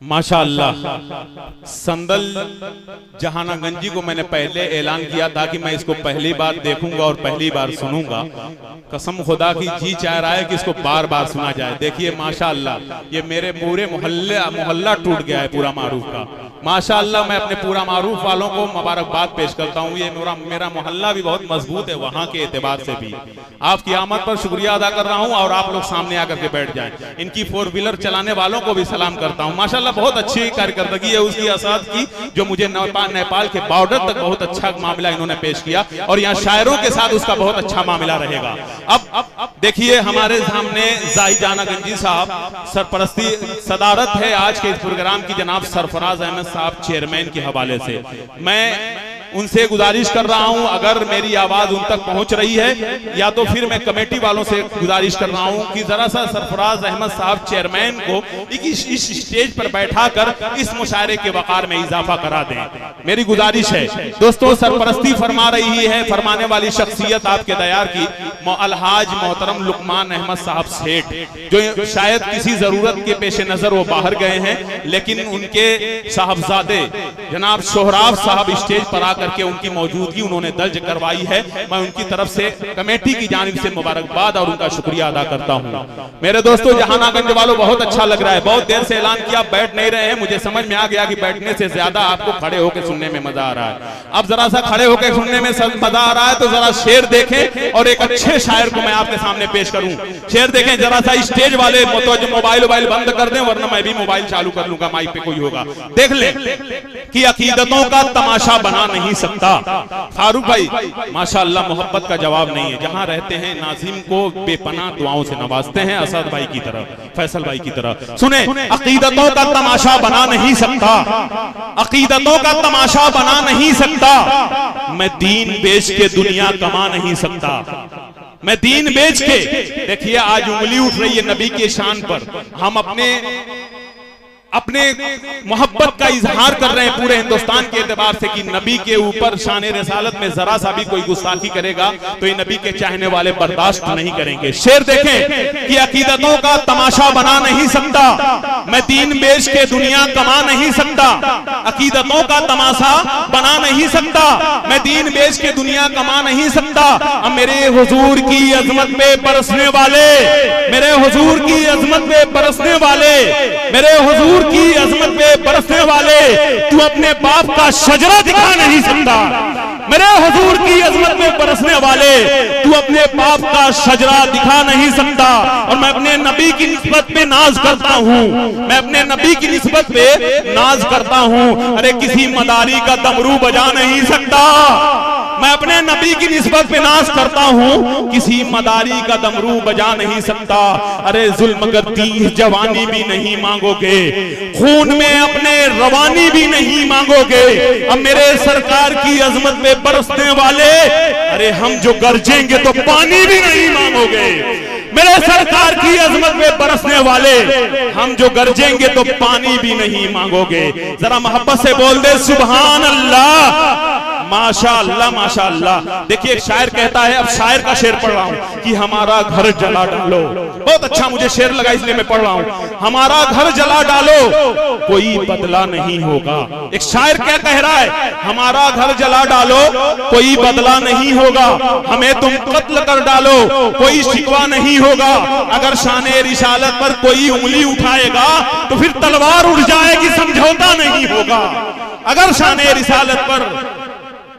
माशाअल्लाह। संदल जहानागंजी को मैंने पहले ऐलान किया था कि मैं इसको पहली बार देखूंगा और पहली बार सुनूंगा। कसम खुदा की जी चाह रहा है कि इसको बार बार सुना जाए। देखिए माशाअल्लाह, ये मेरे पूरे मोहल्ला टूट गया है पूरा मारूफ का। माशाअल्लाह, मैं अपने पूरा मारूफ वालों को मुबारकबाद पेश करता हूँ। ये मेरा मोहल्ला भी बहुत मजबूत है वहाँ के एतबार से भी। आपकी आमद पर शुक्रिया अदा कर रहा हूँ और आप लोग सामने आकर के बैठ जाएं। इनकी 4 व्हीलर चलाने वालों को भी सलाम करता हूँ। माशाअल्लाह बहुत अच्छी कार्यकर्दगी है उसकी आसाद की, जो मुझे नेपाल के बॉर्डर तक बहुत अच्छा मामला इन्होंने पेश किया और यहाँ शायरों के साथ उसका बहुत अच्छा मामला रहेगा। अब देखिए हमारे सामने जाहिद जहानागंजी साहब सरपरस्ती सदारत है आज के इस प्रोग्राम की जनाब सरफराज अहमद साहब चेयरमैन के हवाले से। मैं उनसे गुजारिश कर रहा हूं, अगर मेरी आवाज उन तक पहुंच रही है या तो फिर मैं कमेटी वालों से गुजारिश कर रहा हूं कि जरा सा सरफराज अहमद साहब चेयरमैन को इस स्टेज पर बैठाकर इस मुशायरे के वकार में इजाफा करा दें। मेरी गुजारिश है दोस्तों। सरपरस्ती फरमा रही है फरमाने वाली शख्सियत आपके दयार की अलहाज मोहतरम लुकमान अहमद साहब सेठ, जो शायद किसी जरूरत के पेश नजर वो बाहर गए हैं, लेकिन उनके साहबजादे जनाब सोहराब साहब स्टेज पर आकर के उनकी मौजूदगी उन्होंने दर्ज करवाई है। मैं उनकी तरफ से कमेटी की जानिब से मुबारकबाद और उनका शुक्रिया अदा करता हूं। मेरे दोस्तों जहानागंज वालों बहुत अच्छा लग रहा है। बहुत देर से ऐलान किया बैठ नहीं रहे हैं, मुझे समझ में आ गया कि बैठने से ज्यादा आपको खड़े होकर सुनने में मजा आ रहा है। अब जरा सा खड़े होकर सुनने में मजा आ रहा है तो जरा शेर देखें और एक अच्छे शायर को मैं आपके सामने पेश करूं। शेर देखें जरा सा। स्टेज वाले मोबाइल बंद कर दें वरना मैं भी मोबाइल चालू कर लूंगा, माइक पे कोई होगा। देख ले कि अकीदतों का तमाशा बना नहीं सकता। फारूक भाई माशाअल्लाह मोहब्बत का जवाब नहीं है। जहां रहते हैं नाज़िम को बेपनाह दुआओं से नवाजते हैं, असद भाई की तरह, फैसल भाई की तरह। सुने, अकीदतों का तमाशा बना नहीं सकता, अकीदतों का तमाशा बना नहीं सकता। मैं दीन बेच के दुनिया कमा नहीं सकता, मैं दीन बेच के। देखिए आज उंगली उठ रही है नबी के शान पर। हम अपने मोहब्बत का इजहार कर रहे हैं पूरे हिंदुस्तान के एतबार से कि नबी के ऊपर शान रिसालत में जरा सा भी कोई गुस्ताखी करेगा तो ये नबी के चाहने वाले बर्दाश्त नहीं करेंगे। शेर देखें कि अकीदतों का तमाशा बना नहीं सकता, मैं दीन बेच के दुनिया कमा नहीं सकता। अकीदतों का तमाशा बना नहीं सकता, मैं दीन बेच के दुनिया कमा नहीं सकता। अब मेरे हुजूर की अजमत पे बरसने वाले, मेरे हुजूर की अजमत पे बरसने वाले, मेरे हुजूर की अजमत पे बरसने वाले, तू अपने बाप का शजरा दिखा नहीं सकता। मेरे हुजूर की अजमत पे बरसने वाले, तू अपने बाप का शजरा दिखा नहीं सकता। और मैं अपने नबी की निस्बत पे नाज करता हूँ, मैं अपने नबी की निस्बत पे नाज करता हूँ। अरे किसी मदारी का डमरू बजा नहीं सकता, मैं अपने नबी की निस्बत पे नाज करता हूँ, किसी मदारी का डमरू बजा नहीं सकता। अरे जुल्म करती जवानी भी नहीं मांगोगे, खून में अपने रवानी भी नहीं मांगोगे। अब मेरे सरकार की अजमत पे बरसने वाले, अरे हम जो गरजेंगे तो पानी भी नहीं मांगोगे। मेरे सरकार की अजमत में बरसने वाले, हम जो गरजेंगे तो पानी भी नहीं मांगोगे। जरा मोहब्बत से बोल दे सुभान अल्लाह, माशाअल्लाह माशाअल्लाह। देखिए एक शायर कहता है, अब शायर का शेर पढ़ रहा हूं कि हमारा घर जला डालो। बहुत अच्छा मुझे शेर लगा इसलिए मैं पढ़ रहा हूं। हमारा घर जला डालो कोई बदला नहीं होगा। एक शायर क्या कह रहा है, हमारा घर जला डालो कोई बदला नहीं होगा, हमें तुम कत्ल कर डालो कोई शिकवा नहीं होगा। अगर शाने रिसालत पर कोई उंगली उठाएगा तो फिर तलवार उड़ जाएगी, समझौता नहीं होगा। अगर शाने रिसालत पर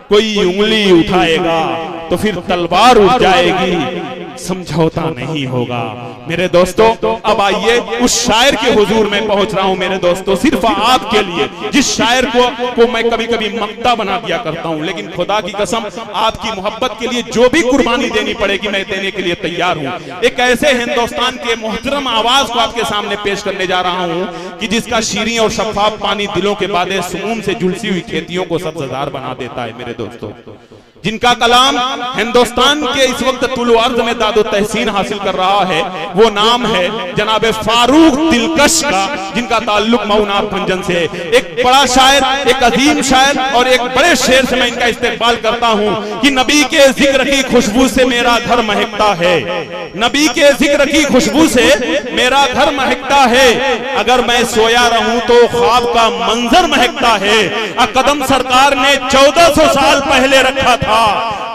कोई उंगली उठाएगा तो फिर तलवार उठ जाएगी, समझौता नहीं होगा। मेरे दोस्तों अब आइए उस शायर के हुजूर में पहुंच रहा हूं मेरे दोस्तों, सिर्फ आपके लिए, जिस शायर को मैं कभी कभी मक्ता बना दिया करता हूं, लेकिन खुदा की कसम आपकी मोहब्बत के लिए जो भी कुर्बानी देनी पड़ेगी मैं देने के लिए तैयार हूं। एक ऐसे हिंदुस्तान के मोहतरम आवाज को आपके सामने पेश करने जा रहा हूं कि जिसका शीरीं और शफाफ पानी दिलों के बादे सुकून से झुलसी हुई खेतियों को सब्ज़दार बना देता है। मेरे दोस्तों जिनका कलाम हिंदुस्तान के इस वक्त तुलो अर्ज में दादो तहसीन हासिल कर रहा है, वो नाम है जनाब फारूक दिलकश का, जिनका ताल्लुक मऊनात भंजन से है। एक बड़ा शायर, एक अजीम शायर और एक बड़े शेर से मैं इनका इस्तेकबाल करता हूं कि नबी के जिक्र की खुशबू से मेरा घर महकता है, नबी के जिक्र की खुशबू से मेरा घर महकता है, अगर मैं सोया रहूं तो ख्वाब का मंजर महकता है, कदम सरकार ने 1400 साल पहले रखा था,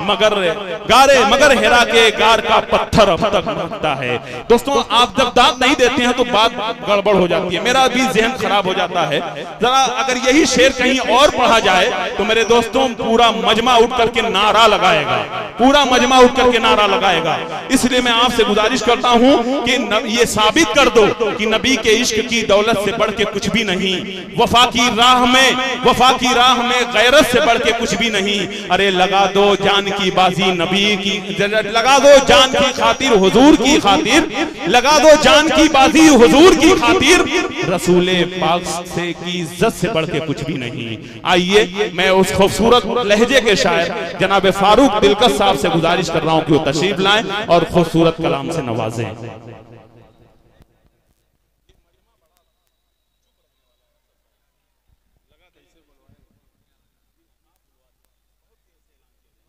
मगर हेरा के गार का पत्थर अब तक महकता है। दोस्तों, आप जब दाद नहीं देते हैं तो बात गड़बड़ हो जाती है, मेरा भी जहन खराब हो जाता है। जरा अगर यही शेर कहीं और पढ़ा जाए तो मेरे दोस्तों पूरा मजमा उठ करके नारा लगाएगा, पूरा मजमा उठ करके नारा लगाएगा। इसलिए मैं आपसे गुजारिश करता हूं कि ये साबित कर दो कि नबी के इश्क की दौलत से बढ़ के कुछ भी नहीं, वफा की राह में गैरत से बढ़ के कुछ भी नहीं। अरे लगा दो जान की बाजी नबी की, लगा दो जान की खातिर हुजूर की खातिर, लगा दो जान की बाजी हुजूर की खातिर, रसूले पाक से की इज्जत से बढ़ के कुछ भी नहीं। आइए मैं उस खूबसूरत लहजे के शायर जनाब फारूक दिलकश साहब से गुजारिश कर रहा हूं कि वो तशरीफ लाएं और खूबसूरत कलाम से नवाजें।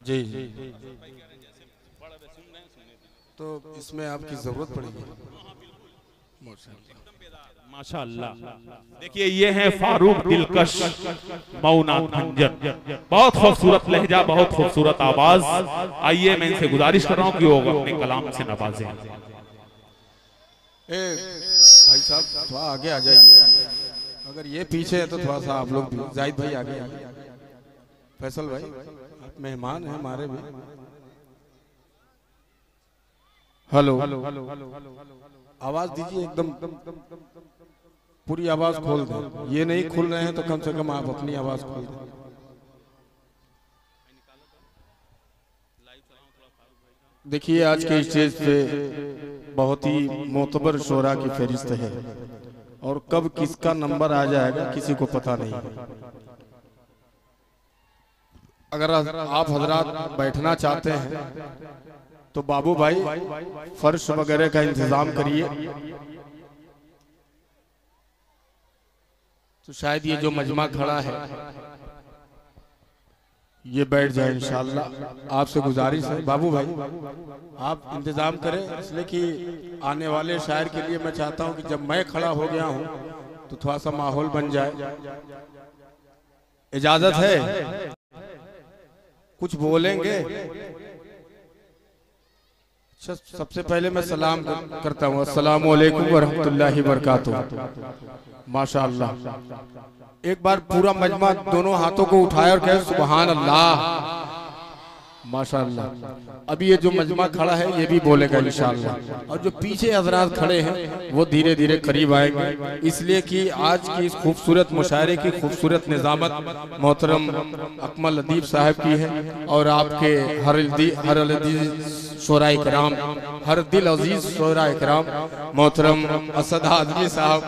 जी तो इसमें आपकी जरूरत पड़ेगी। माशाअल्लाह। देखिए ये है फारूक दिलकश मऊनात भंजन, बहुत खूबसूरत लहजा, बहुत खूबसूरत आवाज। आइए मैं इनसे गुजारिश कर रहा हूँ कि वो अपने कलाम से नवाजें। भाई साहब थोड़ा आगे आ जाइए, अगर ये पीछे है तो थोड़ा सा आप लोग भी। जाहिद भाई आगे, फैसल भाई आप मेहमान हैं हमारे भी। हेलो, आवाज दीजिए, एकदम पूरी आवाज खोल दें। ये नहीं खुल रहे हैं तो कम से कम आप अपनी आवाज खोल दें। देखिए आज के स्टेज पे बहुत ही मोतबर शोरा की फहरिस्त है और कब किसका नंबर आ जाएगा किसी को पता नहीं। अगर आप हजरात बैठना चाहते हैं तो बाबू भाई फर्श वगैरह का इंतजाम करिए, तो शायद ये जो मजमा खड़ा है ये बैठ जाए इंशाअल्लाह। आपसे गुजारिश है बाबू भाई आप इंतजाम करें, इसलिए कि आने वाले शायर के लिए मैं चाहता हूं कि जब मैं खड़ा हो गया हूं तो थोड़ा सा माहौल बन जाए। इजाजत है? कुछ बोलेंगे? सबसे पहले मैं सलाम करता हूँ, अस्सलाम वालेकुम वरहमतुल्लाहि वबरकातुहू। माशाअल्लाह। एक बार पूरा मजमा दोनों हाथों को उठाए और कहे सुभान अल्लाह। माशाअल्लाह। अभी ये जो मजमा खड़ा है ये भी बोलेगा इंशाअल्लाह, और जो पीछे हजरात खड़े हैं वो धीरे धीरे करीब आएंगे, इसलिए कि आज की इस खूबसूरत मुशायरे की खूबसूरत निजामत मोहतरम अकमल अदीब साहब की है। और आपके हर शोराए किराम, हर दिल अजीज शोराए किराम मोहतरम असद आजमी साहब।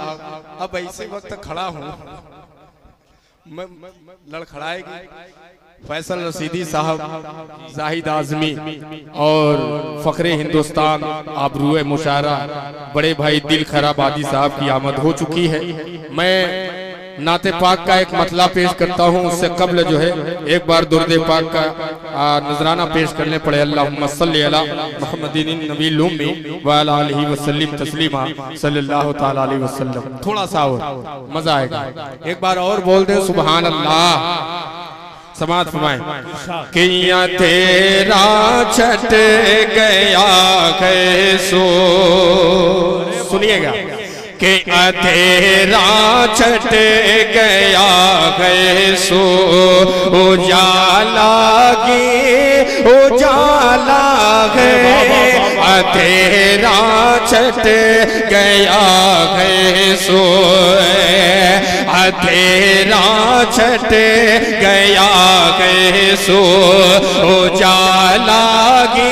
अब इसी वक्त खड़ा हूँ, मैं लड़खड़ाएगी फैसल रशीदी साहब, जाहिद आजमी और फखरे हिंदुस्तान आबरूए मुशायरा बड़े भाई दिल खराबादी साहब की आमद हो चुकी है। मैं नाते पाक का एक मतला पेश करता हूँ, उससे कबल जो है एक बार दुर्दे पाक का नजराना पेश करने पड़े। अल्लाहुम्मा सल्ली अला मुहम्मदिन नबील उम्मी व अला आलिहि वसल्लम तस्लीमा सल्लल्लाहु तआला अलैहि वसल्लम। थोड़ा सा और मजा आएगा, एक बार और बोल दे सुभान अल्लाह। समाज फरमाए। किया तेरा छट गया कैसो, सुनिएगा कि तेरा छट गया कैसो उजाला है, तेरा छट गया कैसो, तेरा छट गया कैसो उजाला गे,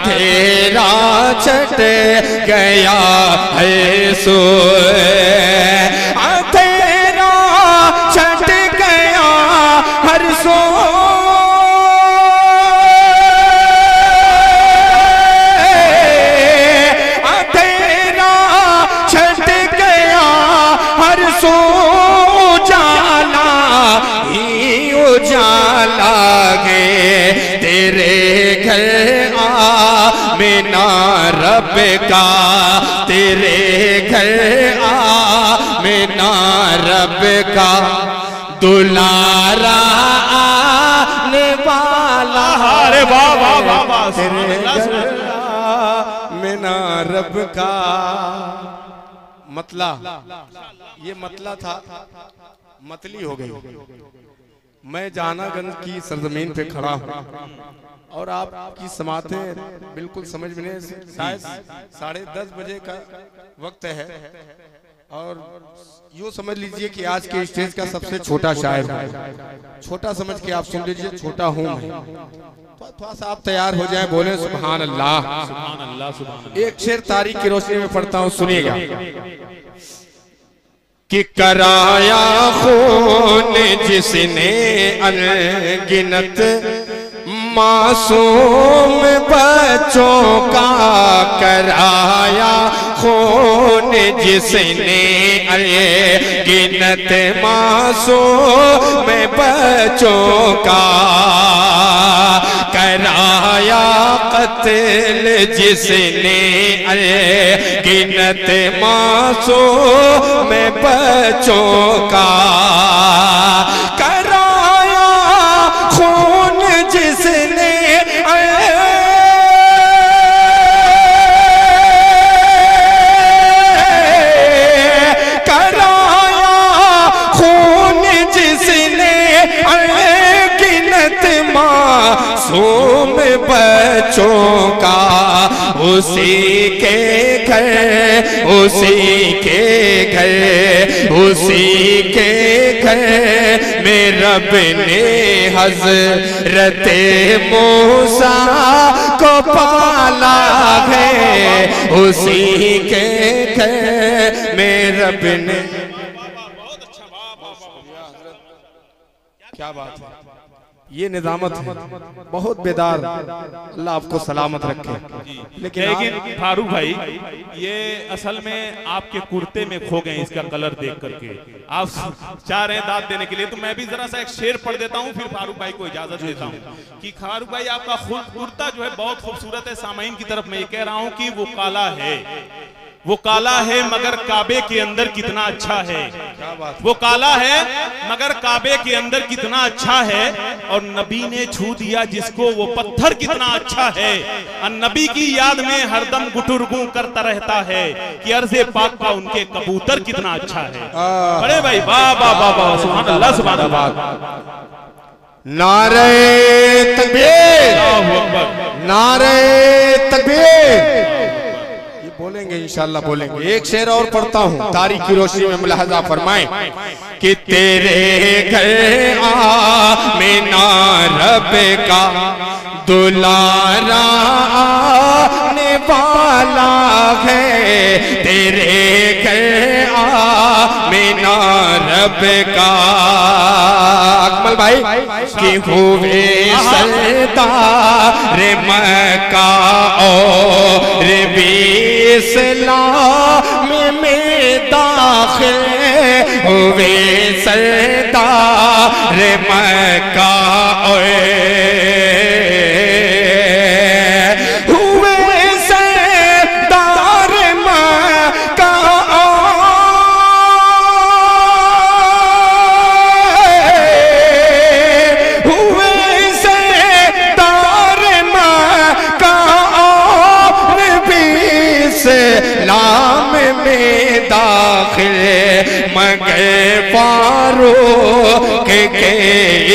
तेरा छट गया है सो, तेरा छट गया मेना रब का दुलारा आने वाला। अरे वाह वाह वाह वाह, मेना रब का मतला, ये मतला था, मतली हो गई। मैं जहानागंज की सरजमीन पे खड़ा हूँ और आपकी समातें बिल्कुल समझ में नहीं, शायद 10:30 बजे का वक्त है और यूँ समझ लीजिए कि आज के स्टेज का सबसे छोटा शायर है। छोटा समझ के आप सुन लीजिए, छोटा हूँ मैं। थोड़ा सा आप तैयार हो जाए, बोले सुभान अल्लाह। सुभान अल्लाह, सुभान अल्लाह। एक शेर तारीख की रोशनी में पढ़ता हूँ, सुनिएगा। कि कराया खून जिसने अनगिनत मासूम बच्चों का, कराया खून जिसने अनगिनत मासूम बच्चों का, कराया कत्ल जिसने अनगिनत मासूम बच्चों का, कराया खून जिसने कराया खून जिसने अनगिनत मासूम बच्चों का, उसी के घर, उसी के घर, उसी के घर में रब ने हज़रत मूसा को पाला है, उसी के घर में रब ने। क्या बात है, ये निजामत है, बहुत बेदार, अल्लाह आपको सलामत रखे। लेकिन फारूक भाई, ये असल में आपके कुर्ते में खो गए इसका कलर देख करके। आप चाह रहे हैं दाद देने के लिए, तो मैं भी जरा सा एक शेर पढ़ देता हूँ, फिर फारूक भाई को इजाजत देता हूँ। कि फारूक भाई आपका कुर्ता जो है बहुत खूबसूरत है। सामाइन की तरफ मैं ये कह रहा हूँ कि वो काला है, वो काला है मगर काबे के अंदर कितना अच्छा है। वो काला है मगर काबे के अंदर कितना अच्छा है, और नबी ने छू दिया जिसको वो पत्थर कितना अच्छा है। और नबी की याद में हरदम गुटुरगू करता रहता है कि अर्ज़े पाक का उनके कबूतर कितना अच्छा है। बड़े भाई वाह वाह वाह वाह, सुभान अल्लाह, सुभान अल्लाह। नारे तकबीर, नारे तकबीर, बोलेंगे इंशाल्लाह बोलेंगे। एक शेर और पढ़ता हूँ, तारीख की रोशनी में मुलाहजा फरमाएं कि तेरे घर आमिना रब का दुलारा आने वाला है, तेरे घर आमिना रब का। अकमल भाई कि हुए सरदार मक्का और इस्लाम में दाखिल हुए सरदार मक्का, हुए सरदार मक्का, हुए सरदार मक्का इस्लाम में दाखिल, मगर फारूक के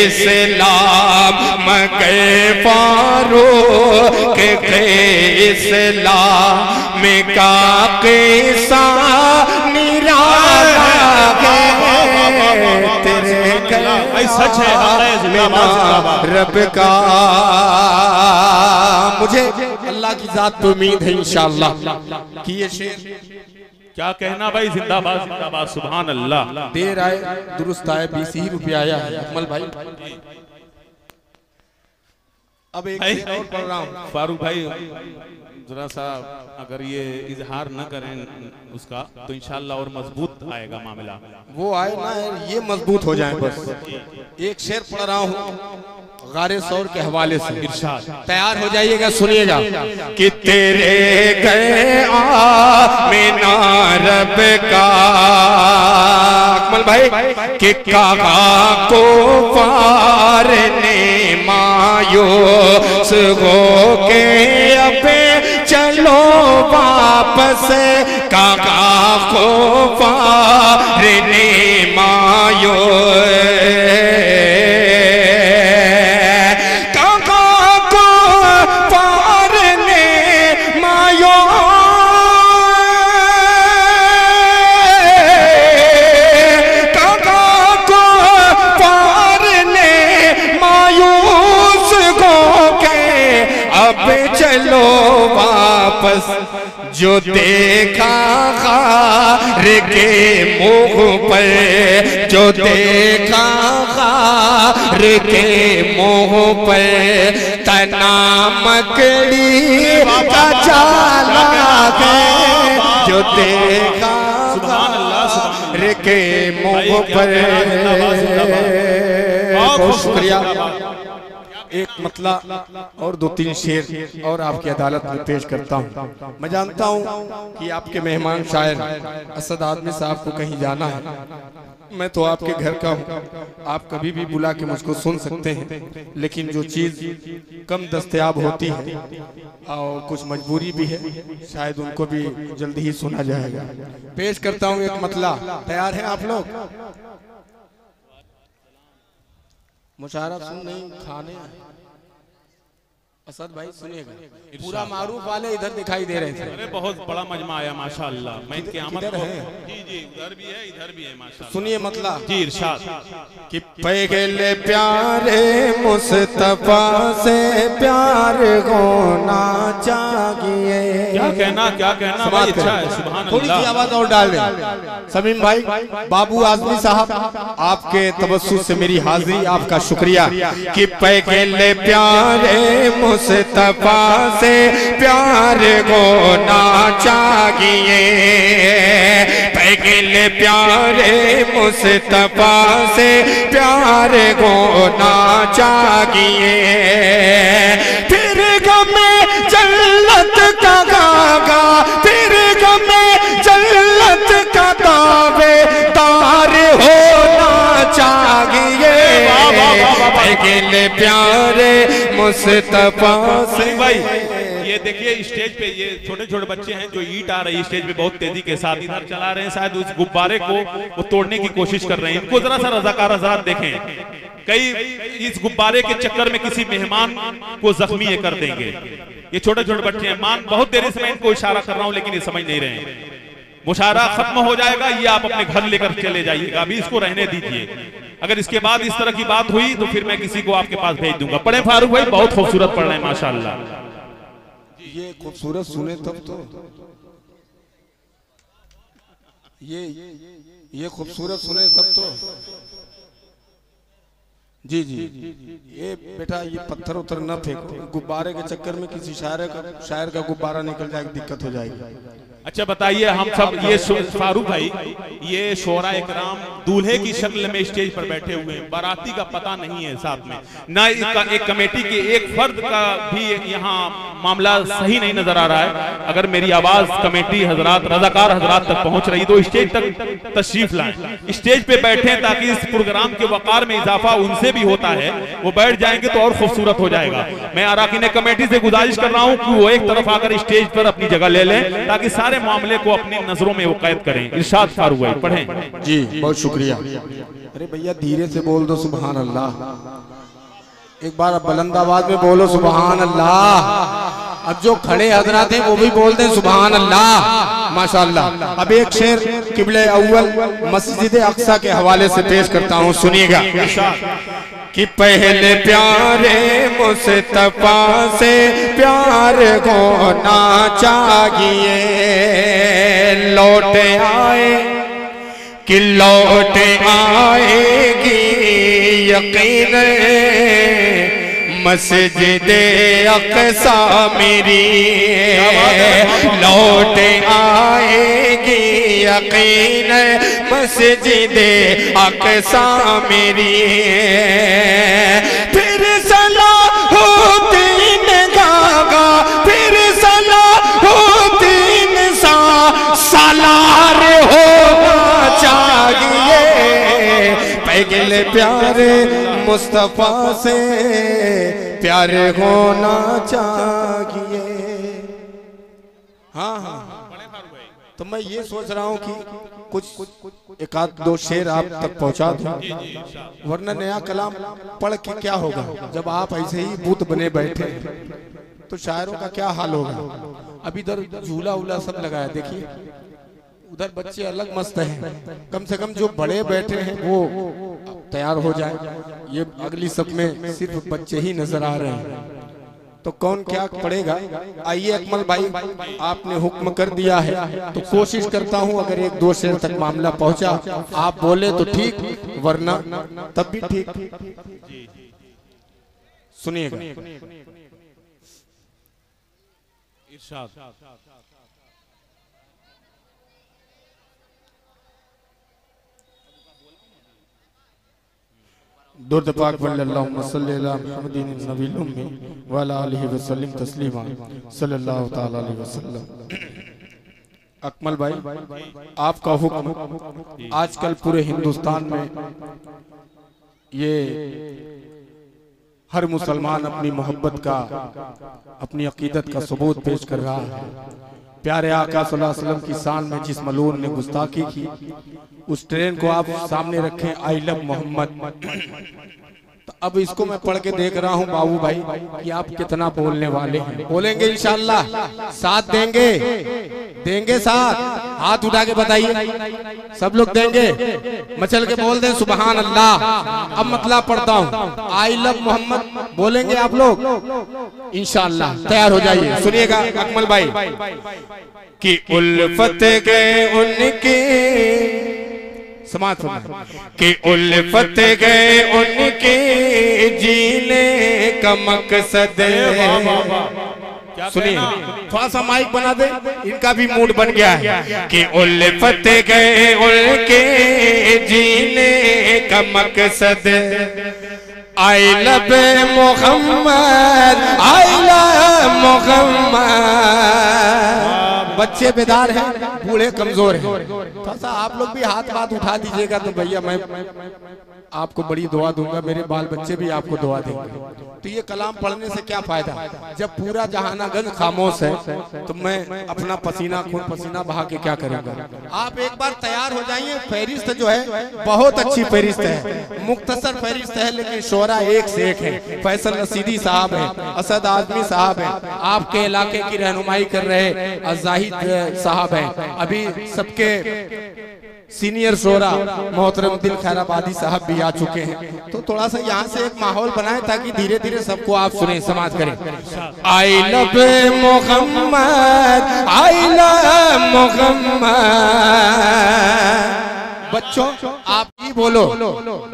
इस्लाम, मगर फारूक के इस्लाम का किस्सा निराला है। तेरे भाई सच है रब का। मुझे अल्लाह की जात पे उम्मीद है इंशाअल्लाह कि ये शेर क्या कहना भाई, जिंदाबाद जिंदाबाद, सुभान अल्लाह। देर आए दुरुस्त आए, 20 ही रुपया आया है अकमल भाई। अब एक शेर और पढ़ रहा हूँ। फारूक भाई जरा सा अगर ये इजहार न करें उसका तो इंशाल्लाह और मजबूत आएगा मामला। वो आए ना, ये मजबूत हो जाए बस। एक शेर पढ़ रहा हूँ गारे सौर के हवाले से, इरशाद। तैयार हो जाइएगा, सुनिएगा कि तेरे गए आमिना रब का भाई कि काका को पार ने मायूस हो के अब चलो वापस, काका को पार ने मायूस, काका को पार ने मायूस, काका को पार ने मायूस हो के अब चलो वापस, जो देखा खार के मुंह पर, जो देखा खार के मुंह पर तना मकड़ी का जाला है, जो देखा खार के मुंह पर। बहुत शुक्रिया। एक मतला और 2-3 शेर और आपकी अदालत में पेश करता हूँ। मैं जानता हूँ कि आपके मेहमान शायर असद आदमी साहब को कहीं जाना है, मैं तो आपके घर का हूँ, आप कभी भी बुला के मुझको सुन सकते हैं, लेकिन जो चीज़ कम दस्तयाब होती है और कुछ मजबूरी भी है, शायद उनको भी जल्दी ही सुना जाएगा। पेश करता हूँ एक मतला। तैयार हैं आप लोग? मुशायरा सुन नहीं खाने असद भाई सुनिएगा। पूरा मारूफ वाले इधर दिखाई दे रहे थे। अरे बहुत बड़ा मजमा आया माशाअल्लाह। मैं इनके आमद को जी जी उधर भी है इधर भी है माशाअल्लाह। सुनिए मतलब जी इरशाद कि पहले प्यारे मुस्तफा से प्यार होना चाहिए। क्या कहना भाई, अच्छा है सुभान अल्लाह। थोड़ी सी आवाज और डाल दें। समीम भाई, बाबू आजमी साहब, आपके तवज्जुह से मेरी हाजिरी, आपका शुक्रिया। कि पहले प्यारे मुस्तफा से प्यार होना चाहिए, पहले प्यारे मुस्तफा से प्यार होना चाहिए, फिर गमे जन्नत का गागा, फिर गमे जन्नत का दावेदार होना चाहिए, पहले प्यारे मुस्तफा से। भाई ये देखिए स्टेज पे ये छोटे छोटे बच्चे हैं जो ईंट आ रही है स्टेज पे बहुत तेजी के साथ इधर चला रहे हैं, शायद उस गुब्बारे को वो तोड़ने की कोशिश कर रहे हैं। इनको जरा सा रज़ाकार हज़रात देखें, कई इस गुब्बारे के चक्कर में किसी मेहमान को जख्मी ये कर देंगे। ये छोटे छोटे बच्चे हैं, मान बहुत देरी से मैं इनको इशारा कर रहा हूँ लेकिन ये समझ नहीं रहे हैं। मुशायरा खत्म हो जाएगा, ये आप अपने घर लेकर चले जाइएगा, अभी इसको रहने दीजिए। अगर इसके बाद इस तरह की बात हुई तो फिर मैं किसी को आपके पास भेज दूंगा। पढ़े फारूक भाई, बहुत खूबसूरत पढ़ रहे हैं माशाअल्लाह। ये खूबसूरत सुने तब तो ये खूबसूरत सुने तब तो। जी जी ये बेटा ये पत्थर उतर न फेंको, गुब्बारे के चक्कर में किसी शायर का गुब्बारा निकल जाएगा, दिक्कत हो जाएगी। अच्छा बताइए, हम सब ये फारूक भाई ये शोरा इकराम दूल्हे की शक्ल में स्टेज पर बैठे हुए हैं, बाराती का पता नहीं है साथ में, ना एक कमेटी के एक फर्द का भी यहाँ मामला सही नहीं नजर आ रहा है। अगर मेरी आवाज कमेटी हजरात, रजाकार हजरात तक पहुंच रही तो स्टेज तक तशरीफ लाएं, स्टेज पे बैठे ताकि इस प्रोग्राम के वकार में इजाफा उनसे भी होता है, वो बैठ जाएंगे तो और खूबसूरत हो जाएगा। मैं अराकीन कमेटी से गुजारिश कर रहा हूँ कि वो एक तरफ आकर स्टेज पर अपनी जगह ले लें ताकि सारे मामले को अपनी नजरों में वो कैद करें। इरशाद फारूक भाई पढ़ें। जी बहुत शुक्रिया। अरे भैया धीरे से बोल दो सुभान अल्लाह, एक बार बुलंद आवाज में बोलो सुभान अल्लाह। अब जो खड़े हजरात हैं वो भी बोल दें सुभान अल्लाह माशाअल्लाह। अब एक शेर किबले अव्वल मस्जिद अक्सा के हवाले से पेश करता हूँ, सुनिएगा। कि पहले प्यारे मुस्तफा से प्यार होना चाहिए, लौट आए कि लौट आएगी यकीन मस्जिद अक्सा मेरी, लौट आएगी यकीन मस्जिद अक्सा मेरी, फिर सलाहुद्दीन गागा, फिर सलाहुद्दीन सा सालार होना चाहिए, दिल प्यारे मुस्तफा से प्यारे होना चाहिए। हाँ हाँ, तो मैं ये सोच रहा हूँ कि कुछ एक आध दो शेर आप तक पहुँचा दूं, वरना नया कलाम पढ़ के क्या होगा जब आप ऐसे ही बूत बने बैठे तो शायरों का क्या हाल होगा। अभी इधर झूला उला सब लगाया, देखिए उधर बच्चे अलग मस्त हैं, कम से कम जो बड़े बैठे हैं वो तैयार हो जाए। ये अगली सब में सिर्फ बच्चे ही नजर आ रहे हैं, तो कौन क्या पढ़ेगा। आइए अकमल भाई, आपने हुक्म कर दिया है तो कोशिश करता हूं अगर एक दो शेर तक मामला पहुंचा, आप बोले तो ठीक, वरना तब भी ठीक। सुनिएगा। दुर्द पाक वल्लल्लाहु सल्ली अला मुहम्मदिन नबील उम्मी व अला आलिहि वसल्लम तस्लीमा सल्लल्लाहु तआला अलैहि वसल्लम। अकमल भाई, आपका हुक्म। आजकल पूरे हिंदुस्तान में ये हर मुसलमान अपनी मोहब्बत का, अपनी अकीदत का सबूत पेश कर रहा है। प्यारे आका सल्लल्लाहु अलैहि वसल्लम की शान में जिस मलून ने गुस्ताखी की, उस ट्रेन को आप सामने रखें, आई लव मोहम्मद। तो अब इसको मैं पढ़ के देख रहा हूँ बाबू भाई कि आप कितना बोलने वाले हैं। बोलेंगे इंशाल्लाह, साथ देंगे, देंगे साथ, हाथ उठा के बताइए, सब लोग देंगे, मचल के बोल दें सुबहान अल्लाह। अब मतलब पढ़ता हूँ, आई लव मोहम्मद, बोलेंगे आप लोग इंशाल्लाह। तैयार हो जाइए, सुनिएगा अकमल भाई कि उल्फत गए उनके, समाज कि उल्फत गए उनके जीने का मकसद। सुनिए, थोड़ा सा माइक बना दे, इनका भी मूड बन गया है कि उल्फत गए उनके जीने का मकसद। I love Mohammad, I love Muhammad. बच्चे बेदार हैं, बूढ़े कमजोर हैं, थोड़ा सा आप लोग भी हाथ बात उठा दीजिएगा तो भैया मैं आपको बड़ी दुआ दूंगा, मेरे बाल बच्चे भी आपको दुआ देंगे। तो ये कलाम पढ़ने से क्या फायदा जब पूरा जहानागंज खामोश है, तो मैं अपना पसीना खून पसीना बहा के क्या करूंगा। आप एक बार तैयार हो जाइए। फहरिस्त जो है बहुत अच्छी फहरिस्त है, मुख्तसर फहरिस्त है, लेकिन शोरा एक से एक है। फैसल रसीदी साहब है, असद आजमी साहब है, आपके इलाके की रहनुमाई कर रहे अजाहिद साहब है, अभी सबके सीनियर शोरा मोहतरम दिल खैराबादी साहब भी आ चुके हैं। तो थोड़ा सा यहाँ से एक माहौल बनाए ताकि धीरे धीरे सबको आप सुने, समाज करें। I love Mohammad, I love Muhammad. बच्चों आप ही बोलो,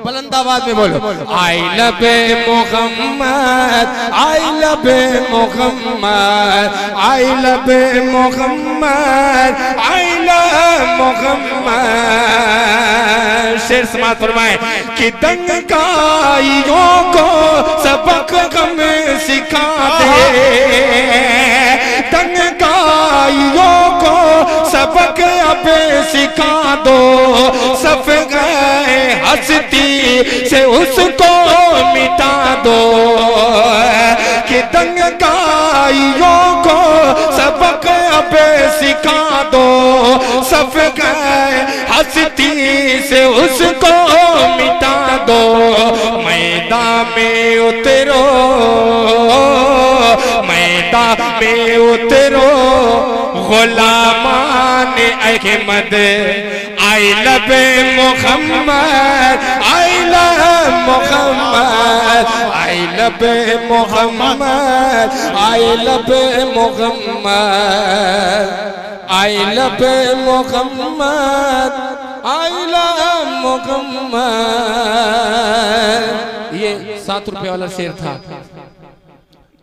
बुलंद आवाज में बोलो, I love Mohammad, I love Mohammad, I love Mohammad, I love Muhammad. शेर समाज फरमाए कि दंगाइयों को सबक हम सिखा दे, दंगाइयों को सबक अब सिखा दो, सफ गए हस्ती से उसको मिटा दो। कि दंगाइयों को सबक अब सिखा दो, सफ गए हस्ती से उसको मिटा दो। मैदान में उतरो, मैदान में उतरो गुलामान Ahmad. I love Mohammad, I love Mohammad, I love Mohammad, I love Mohammad, I love Mohammad, I love Mohammad. ये 7 रुपए वाला शेर था।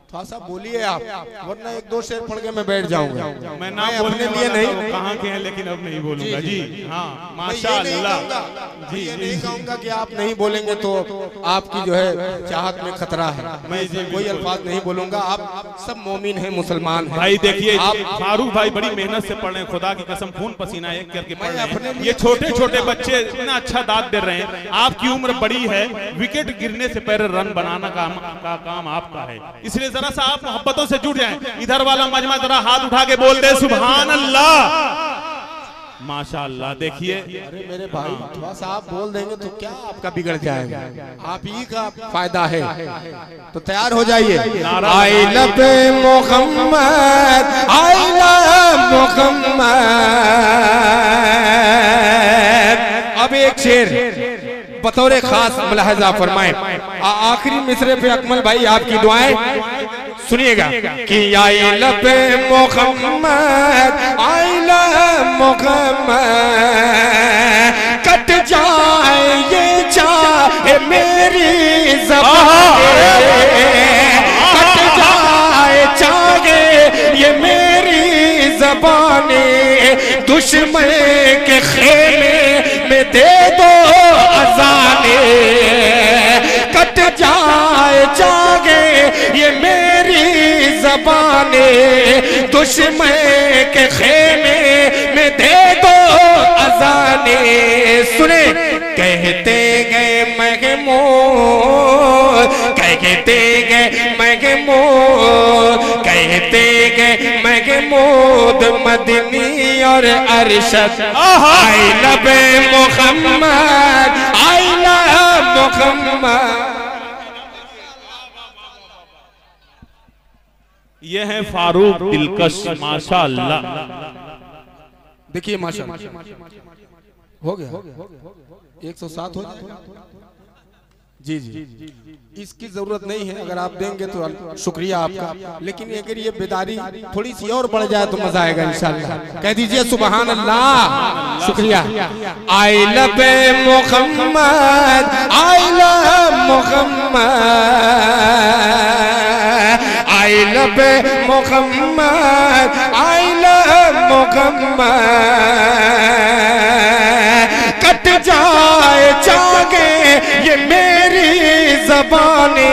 थोड़ा सा बोलिए आप, वरना एक दो शेर पढ़ के मैं बैठ जाऊंगा। मैं ना बोलने लिए नहीं, कहाँ के हैं लेकिन अब नहीं बोलूंगा जी। हाँ माशाअल्लाह जी, ये नहीं कहूंगा कि आप नहीं बोलेंगे तो आपकी जो है चाहत में खतरा है। मैं कोई अल्फाज नहीं बोलूंगा, आप सब मोमिन हैं, मुसलमान हैं। भाई देखिए आप फारूक भाई बड़ी मेहनत से पढ़ रहे हैं, खुदा की कसम खून पसीना एक करके पढ़ रहे हैं। ये छोटे छोटे बच्चे इतना अच्छा दाद दे रहे हैं। आपकी उम्र बड़ी है, विकेट गिरने से पहले रन बनाना का काम आपका है, इसलिए जरा सा आप मोहब्बतों से जुड़ जाएं। इधर वाला मजमा जरा हाथ उठा के बोल दे सुभान अल्लाह माशाअल्लाह। देखिए अरे मेरे भाई थोड़ा सा आप बोल देंगे तो क्या आपका बिगड़ जाएगा, आप ही का फायदा है। तो तैयार हो जाइए। I love Mohammad, I love Muhammad. अब एक शेर बतौर खास मुलाहजा फरमाएं। आखिरी मिसरे पे अकमल भाई आपकी दुआएं सुनिएगा कि I love Mohammad, I love Muhammad. कट जाए ये चाहे मेरी ज़बान, कट जाए चाहे ये मेरी ज़बान, दुश्मन के खेमे में दे दो अज़ाने। कट जाए चाहे ये मेरी ज़बाने, दुश्मन के खेमे में दे दो अज़ाने। सुने कहते गए महमूद, कहते गए महमूद, कहते गए महमूद मदनी और Arshad. I love Mohammad, I love Mohammad. ये है फारूक दिलकश माशाअल्लाह। देखिए माशाअल्लाह हो गया 107 हो जाए। जी जी इसकी जरूरत नहीं है, अगर आप देंगे तो शुक्रिया आपका, लेकिन अगर ये बेदारी थोड़ी सी और बढ़ जाए तो मजा आएगा इंशाअल्लाह। कह दीजिए सुभान अल्लाह। शुक्रिया। I love Mohammad, I love Mohammad, I love Mohammad, I love Muhammad. कट जाए चाहे ये मेरी ज़बाने,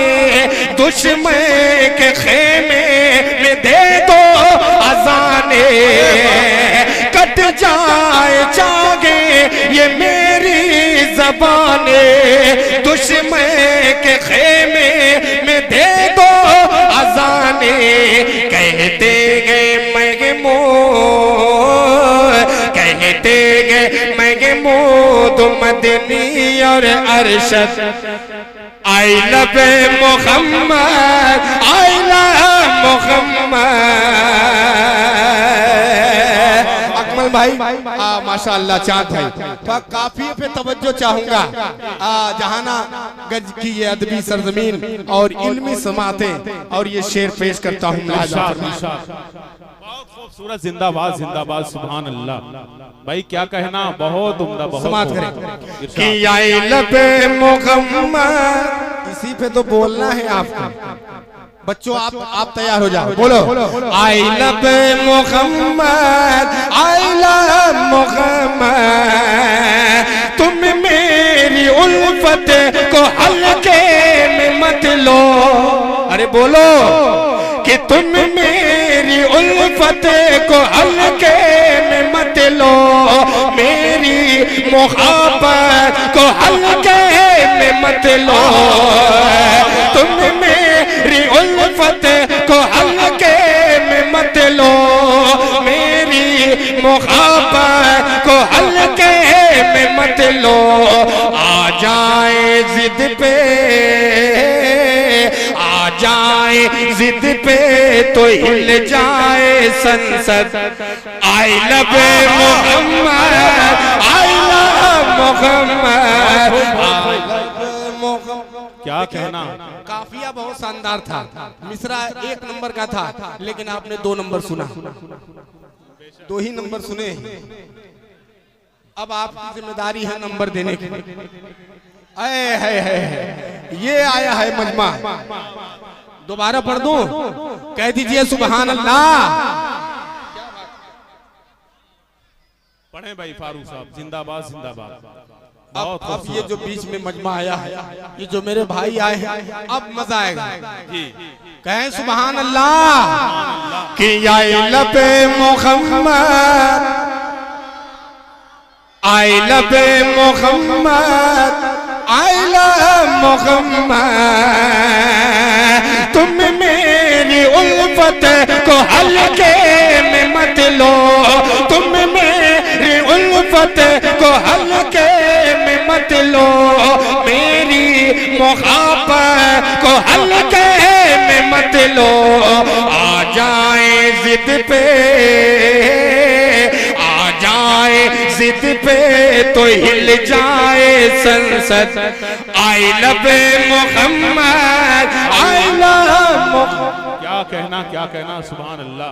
दुश्मन के खेमे में दे दो अज़ाने। कट जाए चाहे ये मेरी ज़बाने, दुश्मन के खेमे में दे दो अज़ाने। कहते गए महमूद, कहते गए महमूद मदनी और Arshad. I love Mohammad, I love Muhammad. Akmal भाई माशाअल्लाह चाँद भाई, तो काफिये पे तवज्जो चाहूंगा। जहाना गंज की ये अदबी सरजमीन और इल्मी समातें और ये शेर पेश करता हूँ। बहुत खूबसूरत, जिंदाबाद जिंदाबाद सुभान अल्लाह। भाई क्या कहना, बहुत उम्दा, बहुत समात करें कि आई लव मोहम्मद। इसी पे तो बोलना है आपको बच्चों। आप तैयार हो जाओ, बोलो I love Mohammad, I love Muhammad. तुम मेरी उल्फत को हल्के में मत लो, अरे बोलो कि तुम मेरी उल्फत को हल्के में मत लो, मेरी मोहब्बत को हल्के में मत लो। तुम मेरी उल्फत को हल्के में मत लो, मेरी मोहब्बत को हल्के में मत लो। आ जाए जिद पे, आ जाए जिद पे तो हिल जाए संसद। I love Mohammad, I love Muhammad. क्या कहना। काफिया बहुत शानदार था, मिसरा 1 नंबर का था, लेकिन आपने 2 नंबर सुना, 2 ही नंबर सुने। अब आपकी जिम्मेदारी है नंबर देने की। ये आया है मजमा दोबारा पढ़ दूं? कह दीजिए सुभान अल्लाह। पढ़े भाई फारूक साहब, जिंदाबाद जिंदाबाद। अब ये जो बीच में मजमा आया है, ये जो मेरे भाई आए हैं, अब मजा आएगा जी। कहें सुभान अल्लाह कि आए लबे मोहम्मद, आए लबे मोहम्मद, आइला मोहम्मद, तुम मेरी उल्फत को हल्के में मत लो, तुम मेरी उल्फत को हल्के में मत लो, मेरी मोहब्बत को हल्के में मत लो। आ जाए जिद पे, आ जाए जिद पे तो हिल जाए संसद। आई लबे मोहम्मद, आई लव। क्या कहना सुभान अल्लाह।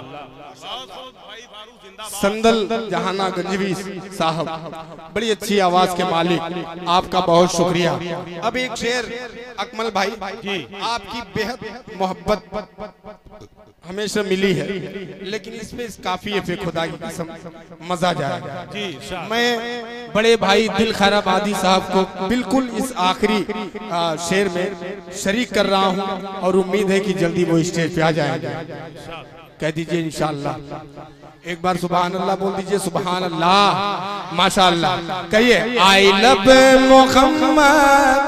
संदल जहाना गंजवी साहब, बड़ी अच्छी आवाज के मालिक, आपका बहुत शुक्रिया। अब एक शेर अकमल भाई जी, आपकी बेहद मोहब्बत हमेशा मिली है, लेकिन इसमें इस काफिये पे खुदा की कसम मजा जाएगा जी। मैं बड़े भाई दिल खैराबादी साहब को बिल्कुल इस आखिरी शेर में शरीक कर रहा हूं और उम्मीद है कि जल्दी वो स्टेज पे आ जाएंगे। कह दीजिए इंशाअल्लाह। एक बार सुभान अल्लाह बोल दीजिए। सुभान अल्लाह, माशाअल्लाह। कहिए I love Mohammad,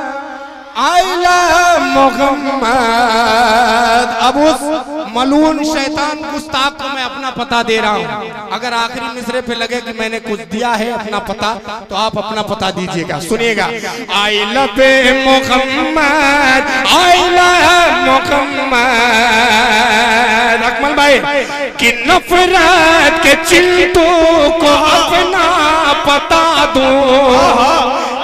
I love Muhammad. अब उस मलून शैतान गुस्ताख को मैं अपना पता दे रहा हूँ। अगर आखिरी मिसरे पे लगे कि मैंने कुछ दिया है अपना पता, तो आप अपना पता दीजिएगा। सुनिएगा, I love Mohammad, I love Muhammad. Akmal भाई कि नफरत के चिल्टों को अपना पता दो,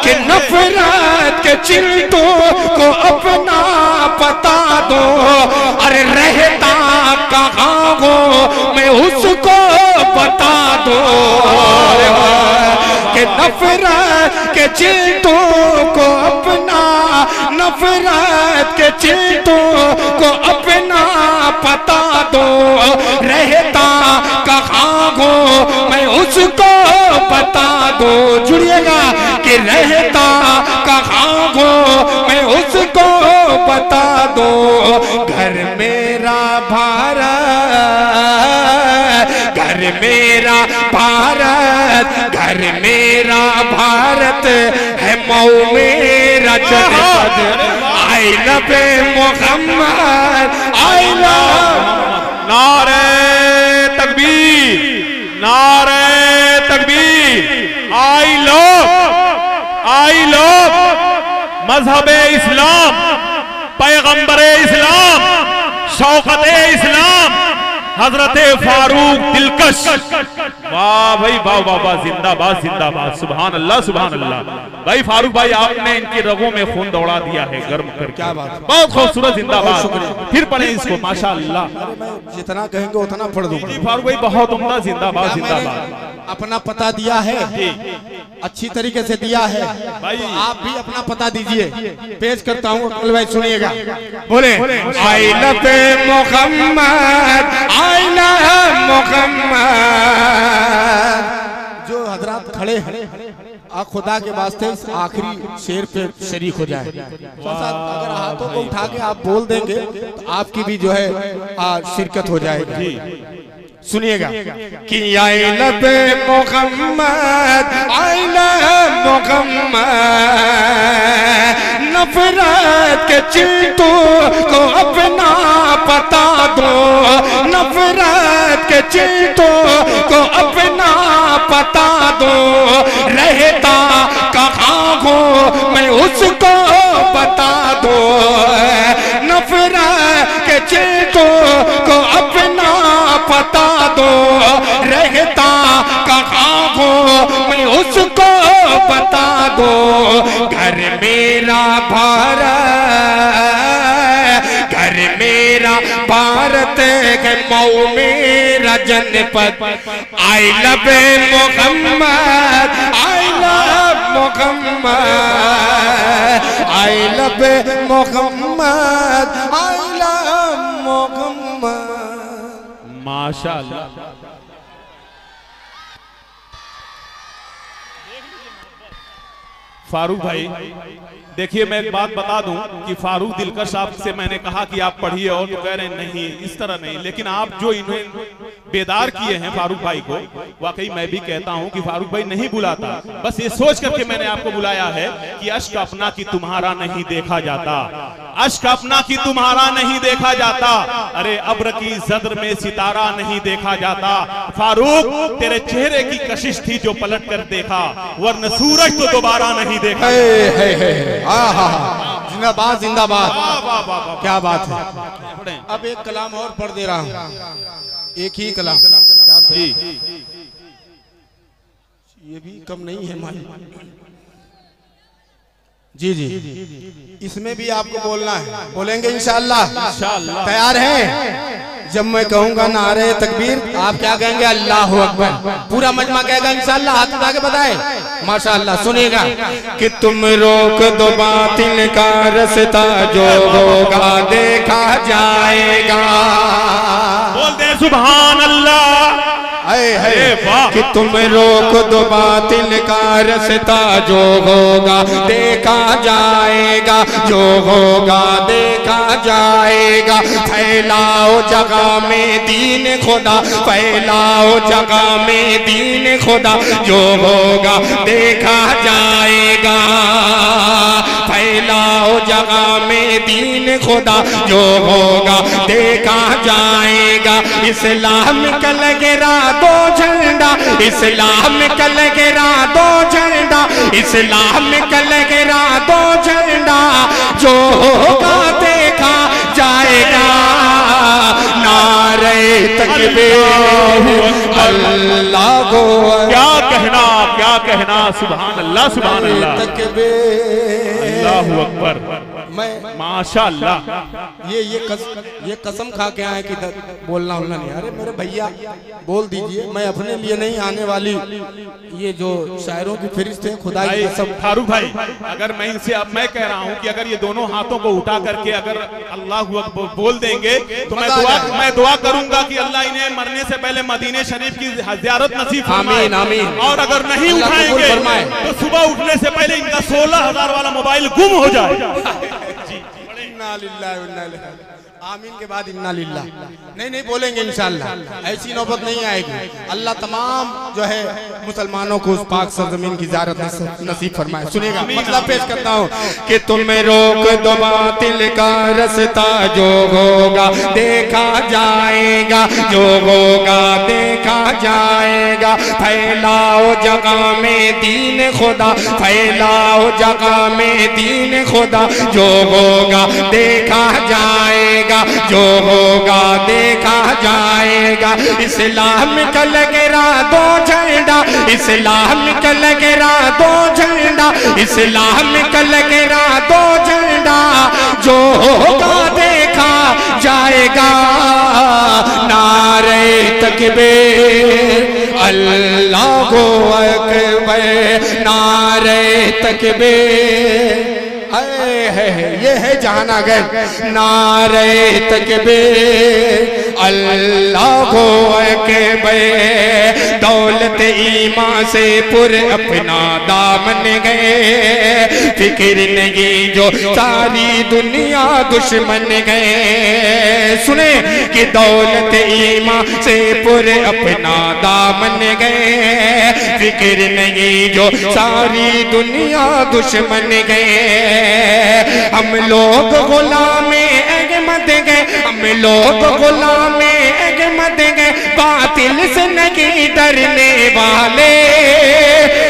कि नफरत के चिल्टों को अपना पता दो। अरे रहता कहाँ हो मैं उसको बता दो, कि नफरत के चिल्टों को अपना, नफरत के चिल्टों को अपना पता दो। रहता कहाँ हो मैं उसको बता दो। जुड़िएगा कि रहता कहाँ हो मैं उसको बता दो। घर मेरा भारत, घर मेरा भारत, घर मेरा भारत है मऊ मेरा जनपद। I love Mohammad, I love. नारे तकबीर, नारे तकबीर। आई लो मजहबे इस्लाम, पैगंबरे इस्लाम, शौकते इस्लाम, हजरते फारूक दिलकश। वाह भाई वाह वाह वाह, जिंदाबाद जिंदाबाद। सुभान अल्लाह सुभान अल्लाह। भाई फारूक भाई, आपने इनकी रगों में खून दौड़ा दिया है गर्म कर। क्या बात, बहुत खूबसूरत, जिंदाबाद। फिर पढ़े इसको माशाअल्लाह। जितना कहेंगे उतना पढ़ दूंगा। फारूक भाई बहुत उम्दा, जिंदाबाद जिंदाबाद। अपना पता दिया है, अच्छी तरीके से दिया है भाई। आप भी अपना पता दीजिए। पेश करता हूँ अकमल भाई, सुनिएगा। बोले I love Mohammad, I love Muhammad. जो हजरात खड़े हैं, आप खुदा के वास्ते इस आखिरी शेर पे शरीक हो जाए। अगर हाथों को उठा के आप बोल देंगे तो आपकी भी जो है शिरकत हो जाएगी। सुनिएगा कि I love Mohammad, I love Muhammad. नफरत के चिल्टों को अपना पता दो, नफरत के चिल्टों को अपना पता दो। रहता कहाँ हो मैं उसको बता दो। नफरत के चिल्टों को अपना पता दो। रहता कहाँ हो मैं उसको बता दो। घर मेरा भारत, घर मेरा भारत है मऊ मेरा जनपद। I love Mohammad, I love Mohammad, I love Mohammad, I love माशाअल्लाह। फारूक भाई देखिए, मैं एक बात बता दूं कि फारूक दिलकर साहब से मैंने कहा कि आप पढ़िए और तो कह रहे हैं नहीं, इस तरह नहीं, लेकिन आप जो इन्हें बेदार किए हैं फारूक भाई को, वाकई मैं भी कहता हूं कि फारूक भाई नहीं बुलाता, बस ये सोच करके मैंने आपको बुलाया है कि अश्क अपना की तुम्हारा नहीं देखा जाता, अश्क अपना की तुम्हारा नहीं देखा जाता, अरे अब्र की जद्र में सितारा नहीं देखा जाता। फारूक तेरे चेहरे की कशिश थी जो पलट कर देखा, वरना सूरज तो दोबारा नहीं देखा। जिंदाबाद जिंदाबाद, क्या बात है। अब एक कलाम और पढ़ दे रहा हूँ, एक ही कलाम जी, ये भी कम नहीं है माई जी जी, इसमें भी आपको बोलना है, बोलेंगे इंशाअल्लाह। तैयार हैं? जब मैं कहूंगा नारे तकबीर आप क्या कहेंगे? अल्लाह अकबर। पूरा मजमा कहेगा इंशाअल्लाह, हाथ उठा के बताए माशाअल्लाह। सुनिएगा कि तुम रोक दो बातिल का रास्ता, जो होगा देखा जाएगा। बोल दे सुभान अल्लाह। कि तुम रोक दो बातिल का रास्ता, जो होगा देखा जाएगा, जो होगा देखा जाएगा। फैलाओ जगह में दीन खुदा, फैलाओ जगह में दीन खुदा, जो होगा देखा जाएगा। फैलाओ जगह में दीन खुदा, जो होगा देखा जाएगा। इस्लाम का लगेरा दो झंडा, इस्लाम का लगेरा दो झंडा, इस्लाम का लगेरा दो झंडा, जो होगा देखा जाएगा। नारे तकबीर अल्लाह को क्या कहना सुभान अल्लाह सुभान अल्लाह अल्लाहु अकबर माशाअल्लाह। ये कसम खा के आए कि बोलना नहीं। अरे मेरे भैया बोल दीजिए, मैं अपने लिए नहीं, आने वाली ये जो शायरों की फहरिस्त है खुदा की कसम। फारूक भाई अगर मैं इनसे, अब मैं कह रहा हूँ कि अगर ये दोनों हाथों को उठा करके अगर अल्लाहु अकबर बोल देंगे तो मैं दुआ करूंगा कि अल्लाह इन्हें मरने से पहले मदीने शरीफ की ज़ियारत नसीब फरमाए। आमीन। और अगर नहीं उठाएंगे तो सुबह उठने से पहले इनका 16,000 वाला मोबाइल गुम हो जाए। इन्ना लिल्लाहि व इन्ना इलैहि राजिऊन। आमीन के बाद इन्ना लिल्लाह नहीं बोलेंगे इंशाअल्लाह, ऐसी नौबत नहीं आएगी। अल्लाह तमाम जो है मुसलमानों को उस पाक सरजमीन की ज़ियारत नसीब फरमाए। सुनिएगा मतलब पेश करता हूँ कि तुम रोक दो बातिल का रास्ता, जो होगा देखा जाएगा, जो होगा देखा जाएगा। फैलाओ जगह में दीन खुदा, फैलाओ जगह में दीन खुदा, जो होगा देखा जाएगा, जो होगा देखा जाएगा। इस्लाम का लगेरा दो झंडा, इस्लाम का लगेरा दो झंडा, इस्लाम का लगेरा दो झंडा, जो होगा देखा जाएगा। नारे तकबीर अल्लाहु अकबर, नारे तकबीर ये है जहानागर। नारे तकबीर अल्लाहु अकबर। दौलत ईमान से पुर अपना दामन गए, फिक्र नहीं जो सारी दुनिया दुश्मन गए। सुने कि दौलत ईमान से पुर अपना दामन गए, फिक्र नहीं जो सारी दुनिया दुश्मन गए। हम लोग गुलामे अहमद गए, हम लोग गुलामे अहमद गए, बातिल से नहीं डरने वाले।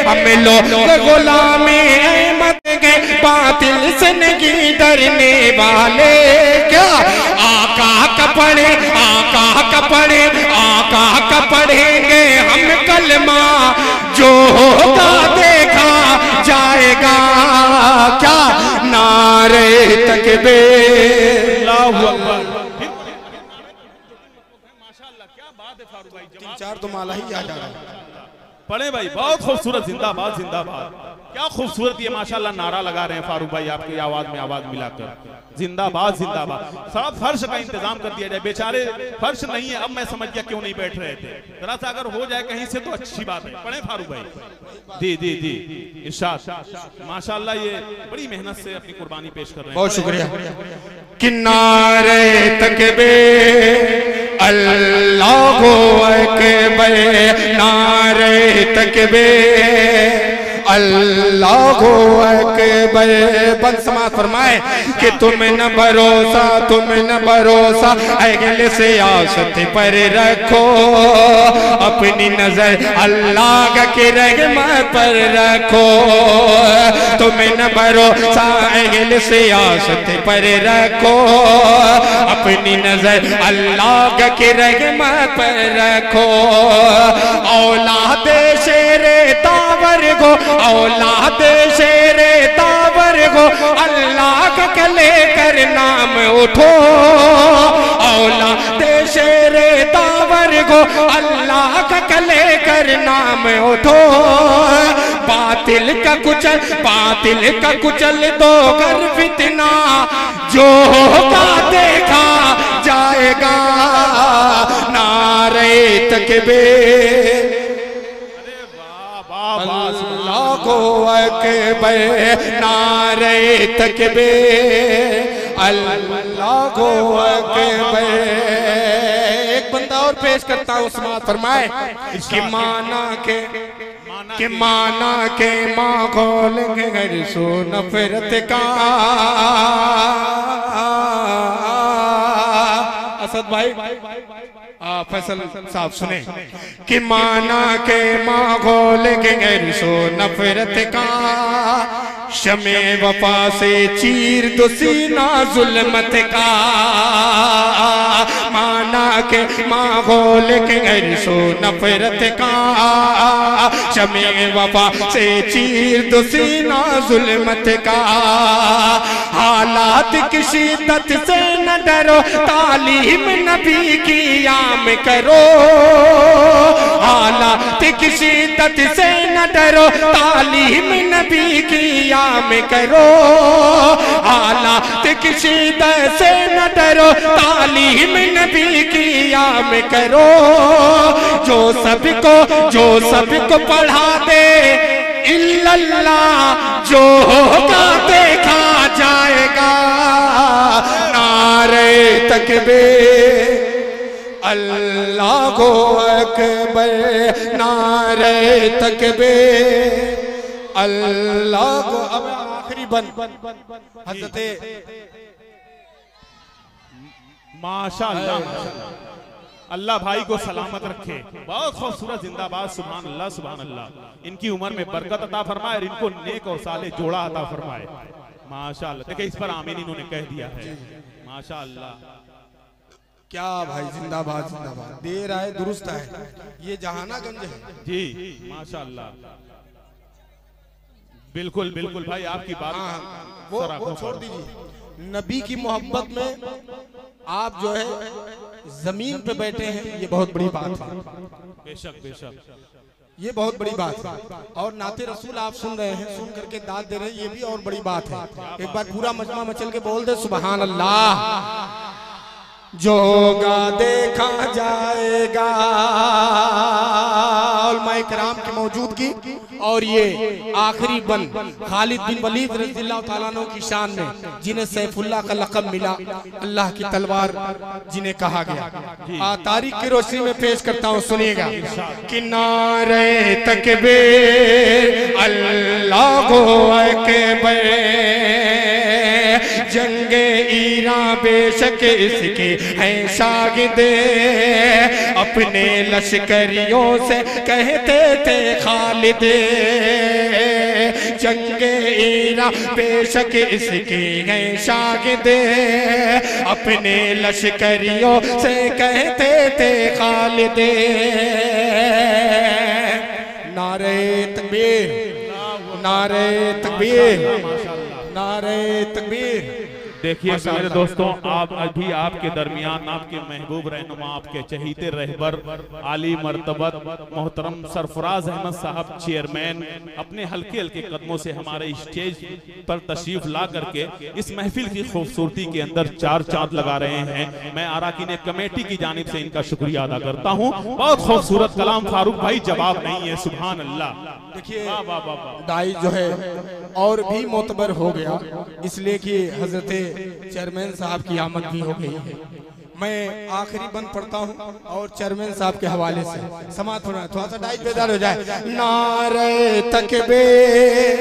हम लोग गुलामे अहमद गए, बातिल से नहीं डरने वाले। क्या आका का पढ़े, आका का पढ़े, आका का पढ़ेंगे हम कलमा, जो होगा देखा जाएगा। क्या नारे तकबीर अल्लाहु अकबर। माशाअल्लाह क्या बात है फारूक भाई, 3-4 तो माला ही आ जा रहा है। पढ़े भाई, बहुत खूबसूरत। जिंदाबाद जिंदाबाद। क्या खूबसूरत ये माशाल्लाह नारा लगा रहे हैं फारूक भाई आपकी आवाज में आवाज मिलाकर, जिंदाबाद जिंदाबाद। थोड़ा फर्श का इंतजाम कर दिया जाए, बेचारे फर्श नहीं है। अब मैं समझ गया क्यों नहीं बैठ रहे थे, जरा सा अगर हो जाए कहीं से तो अच्छी बात है। पढ़े फारूक भाई। जी जी जी इरशाद। माशाल्लाह ये बड़ी मेहनत से अपनी कुर्बानी पेश कर रहे हैं। बहुत शुक्रिया। किनारे तकबीर अल्लाहु अकबर, नारे तकबीर अल्लाहु अकबर। बंद समाज फरमाए कि तुम न भरोसा अगले से आसत पर रखो, अपनी नजर अल्लाह के रहमत पर रखो। तुम न भरोसा अगले से आसत पर रखो, अपनी नजर अल्लाह के रहमत पर रखो। औलाद शेरे तावर गो, औलाद शेरे तावर गो, अल्लाह का लेकर नाम उठो। औलाद शेरे तावर गो, अल्लाह का लेकर नाम उठो। बातिल का कुचल दो घर फितना, जो होगा देखा जाएगा। नारे तकबीर अल्लाहु अकबर, नारे तकबीर अल्लाहु अकबर। एक बंदा और पेश करता हूँ, समाअत फरमाए कि माना के माहौल घर सो नफरत का। असद भाई फैसल साहब सुने कि माना के माहौल के घर सो नफरत का, शमे वफा से चीर दो सीना जुल्मत का। माना के माहौल के घर सो नफरत का, शमे वफा से चीर दो सीना जुल्मत का। हालात की शिद्दत से न डरो, तालीम नबी की आम करो। हालात की शिद्दत से न डरो, तालीम नबी की आम करो। हालात की शिद्दत से न डरो, तालीम नबी की आम करो। जो सबको पढ़ा दे इल्लल्लाह, जो होगा देखा जाएगा। नारे तकबीर अल्लाहु अकबर, नारे तकबीर अल्लाहु। अब आखिरी बंद हज़रते माशाअल्लाह, अल्लाह भाई को सलामत रखे। बहुत खूबसूरत, जिंदाबाद, सुभान अल्लाह सुभान अल्लाह। इनकी उम्र में बरकत अता फरमाए और इनको नेक और साले जोड़ा अता फरमाए। माशाअल्लाह। देखिए इस पर आमीन इन्होंने कह दिया है। माशाअल्लाह। क्या भाई, जिंदाबाद जिंदाबाद। देर आए दुरुस्त है, ये जहानागंज है जी। माशाअल्लाह। बिल्कुल बिल्कुल भाई आपकी बात वो छोड़ दीजिए। नबी की मोहब्बत में आप जो है जमीन पे बैठे हैं, ये बहुत बड़ी बात है। बेशक बेशक, ये बहुत बड़ी बात है। और नाते रसूल आप सुन रहे हैं, सुन करके दाद दे रहे हैं, ये भी और बड़ी बात है। एक बार पूरा मजमा मचल के बोल दे सुभान अल्लाह। जो होगा देखा जाएगा। उलमाए किराम की मौजूदगी और ये आखिरी बंद खालिद बिन वलीद रज़ियल्लाहु ताला अन्हु की शान में, जिन्हें सैफुल्लाह का लक़ब मिला, अल्लाह की तलवार जिन्हें कहा गया। तारीख की रोशनी में पेश करता हूँ, सुनिएगा कि नारे तकबीर अल्लाहु अकबर, जंगे ईरान बेशक इसके हैं शागिदे, अपने लश्करियों से कहते थे खालिद। जंगे ईरान बेशक इसके हैं शागिदे, अपने लश्करियों से कहते थे खालिद। नारे तकबीर, नारे तकबीर, नारे तकबीर। देखिए मेरे दोस्तों, आप अभी आपके दरमियान आपके महबूब रहनुमा, आपके चहीते रहबर आली मर्तबत मोहतरम सरफराज अहमद साहब चेयरमैन अपने हल्के हल्के कदमों से हमारे स्टेज पर तशरीफ ला करके इस महफिल की खूबसूरती के अंदर चार चांद लगा रहे हैं। मैं अराकीन कमेटी की जानिब से इनका शुक्रिया अदा करता हूँ। बहुत खूबसूरत कलाम फारूक भाई, जवाब नहीं है। सुभान अल्लाह। देखिए दाई जो है और भी मोतबर हो गया, इसलिए कि हजरत चेयरमैन साहब की आमद भी हो गई है। मैं आखिरी बंद पढ़ता हूँ और चेयरमैन साहब के हवाले से समात होना, थोड़ा सा डाइट बेदार हो जाए। नारे तकबीर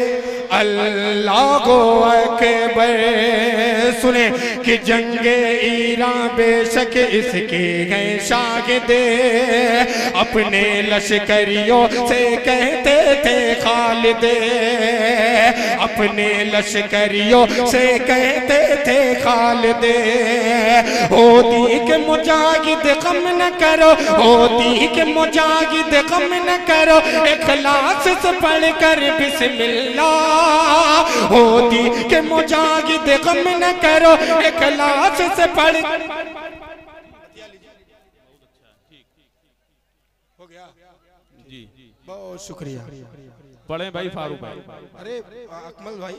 अल्लाहु अकबर, सुने कि जंगे ईरान बेशक इसके गए शागिदे, अपने लश्करियों से कहते थे खालिदे, अपने लश्करियों से कहते थे खालिदे। होती के मुजाहिद गम न करो, होती के मुजाहिद गम न करो, इखलास से पढ़ कर बिस्मिल्लाह, होती के मुजाहिद गम न करो, इखलास से पढ़। हो गया जी, बहुत शुक्रिया। पढ़े भाई फारूक भाई। अरे अकमल भाई,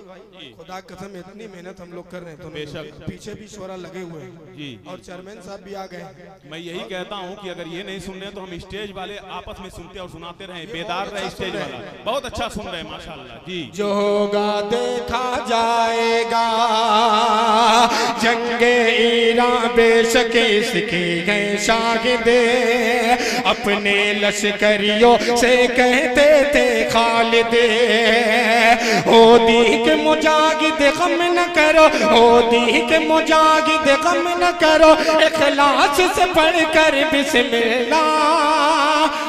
खुदा कसम इतनी मेहनत हम लोग कर रहे हैं, तो बेशक पीछे भी शोरा लगे हुए हैं जी, और चेयरमैन साहब भी आ गए। मैं यही कहता हूं कि अगर ये नहीं सुन रहे तो हम स्टेज वाले आपस में सुनते और सुनाते रहे, बेदार रहे स्टेज वाला। बहुत अच्छा सुन रहे हैं माशाल्लाह जी। जो होगा देखा जाएगा, जंगे ईरान बेशक इसके गए शागिदे, अपने लश्करियों से कहते थे खालिदे, होदी के मुजाहिद गम न करो, होदी के मुजाहिद गम न करो, इखलास से पढ़ कर बिस्मिल्लाह।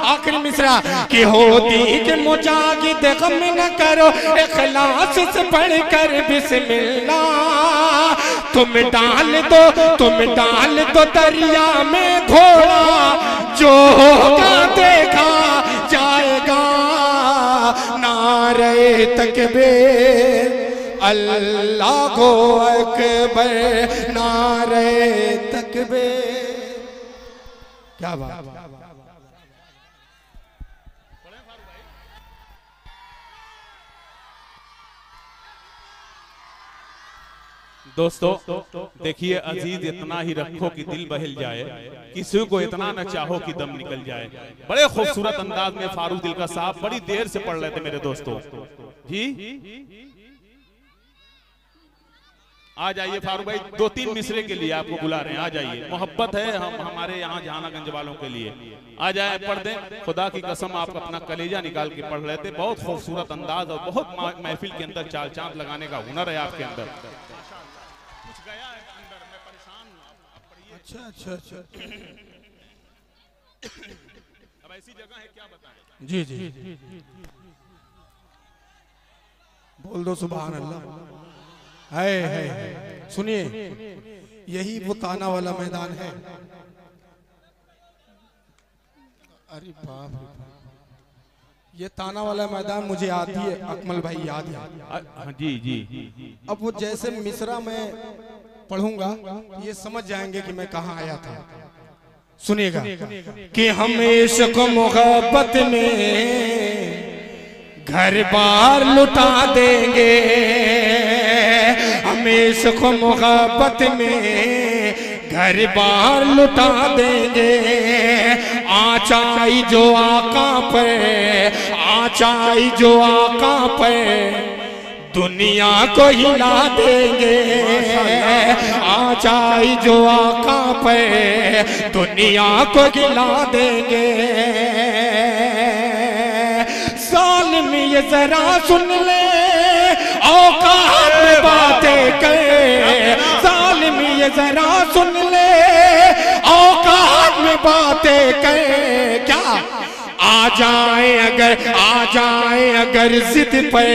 आखिरी मिसरा कि होदी के मुजाहिद गम न करो, इखलास से पढ़ कर बिस्मिल्लाह। तुम डाल दो दरिया में घोड़ा, जो होगा देखा जाएगा। नारे तकबीर अल्लाहु अकबर, नारे तकबीर। क्या बात। दोस्तों देखिए, अजीज इतना ही रखो कि दिल बहल जाए, किसी को इतना न चाहो कि दम निकल जाए। बड़े खूबसूरत अंदाज में फारूक दिलका साहब बड़ी देर से पढ़ रहे थे मेरे दोस्तों जी। आ जाइए फारूक भाई, 2-3 मिसरे के लिए आपको बुला रहे हैं, आ जाइए। मोहब्बत है हम हमारे यहाँ जहानागंज वालों के लिए, आ जाए पढ़ दें। खुदा की कसम आप अपना कलेजा निकाल के पढ़ रहे थे। बहुत खूबसूरत अंदाज और बहुत महफिल के अंदर चाल चांद लगाने का हुनर है आपके अंदर। अच्छा अब ऐसी जगह है क्या बताएं। जी जी बोल दो सुभान अल्लाह। है सुनिए, यही वो ताना वाला मैदान है। अरे बाप रे, ये ताना वाला मैदान मुझे आती है अकमल भाई, याद है जी जी। अब वो जैसे मिसरा में पढ़ूंगा ये समझ जाएंगे कि मैं कहाँ आया था। सुनिएगा कि हम इश्क मोहब्बत में घर बार लुटा देंगे, हम इश्क मोहब्बत में घर बार लुटा देंगे। आचाई जो आका पर, आचाई जो आका पर दुनिया को हिला देंगे। आचाई जो आका पे दुनिया को हिला देंगे। सालिम ये जरा सुन ले, औकात में बातें कर। सालिम ये जरा सुन ले, औकात में बातें कर। क्या आ जाए अगर जिद पे,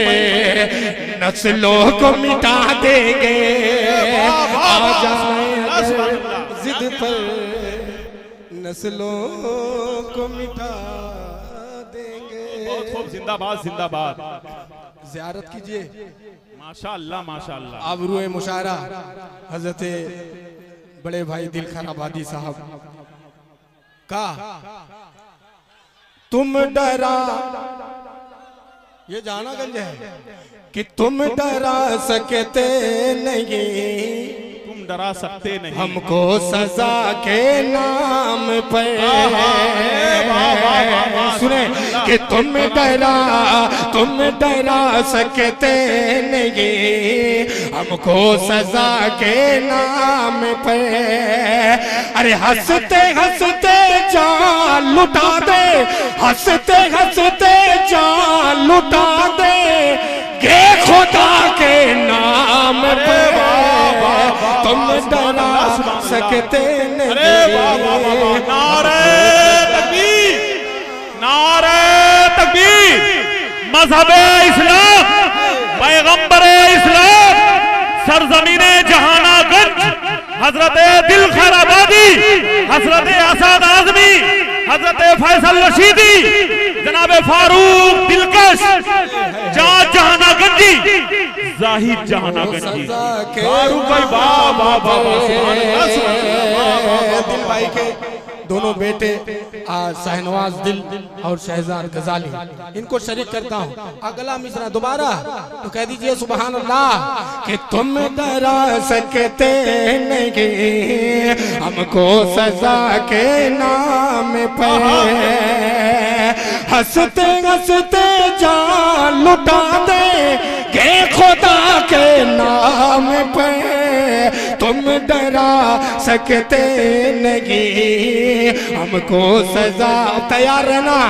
नस्लों को मिटा देंगे। आ जाए अगर जिद पर, नस्लों को मिटा देंगे। बहुत खूब, जिंदाबाद जिंदाबाद। ज़ियारत कीजिए, माशाअल्लाह माशाअल्लाह। आबरूए मुशायरा हजरत बड़े भाई दिलखर आबादी साहब का तुम डरा, ये जानागंज है कि तुम डरा सकते नहीं, तुम डरा सकते नहीं हमको सजा के नाम पे। सुने कि तुम डरा सकते नहीं, हमको सजा के नाम पे। अरे हंसते हंसते जान लुटा दे, हंसते हंसते जान लुटा दे गे खुदा के नाम पे। तुम डरा सकते नहीं। अरे नारे तकबीर, नारे तकबीर। मजहबे इस्लाम, पैगंबरे इस्लाम, सरजमीने जहानागंज, हजरत दिलखर आबादी, हजरत असद आजमी, हजरत फैसल रशीदी, जनाब फारूक दिलकश, जहानागंजी, जाहिद जहानागंजी, फारूक भाई दिल भाई के दोनों बेटे शाहनवाज दिल और शहजाद गजाली, इनको शरीक करता हूँ। अगला मिसरा दोबारा तो कह दीजिए सुभान अल्लाह कि तुम डरा सकते नहीं, हमको सजा के नाम पे। हंसते हंसते जान लुटा दे गे खुदा के नाम पे। तुम डरा सकते नहीं, हमको सजा। तैयार रहना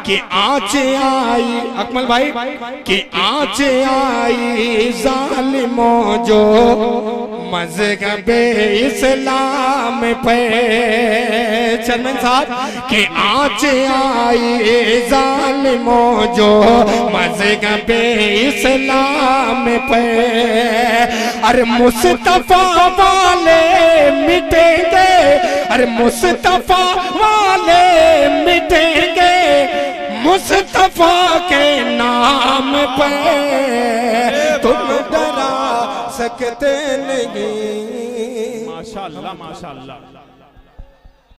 कि आँच आई, अकमल भाई, कि आँच आई जालिमों जो मज़हबे इस्लाम पे। चरमन साहब कि आँच आई जालिमों जो मज़हबे इस्लाम पे। अरे मुस्तफा वाले मिटेंगे, अरे मुस्तफा वाले मिटेंगे मुस्तफा के नाम पे। तुम डरा सकते नहीं। माशाअल्लाह माशाअल्लाह।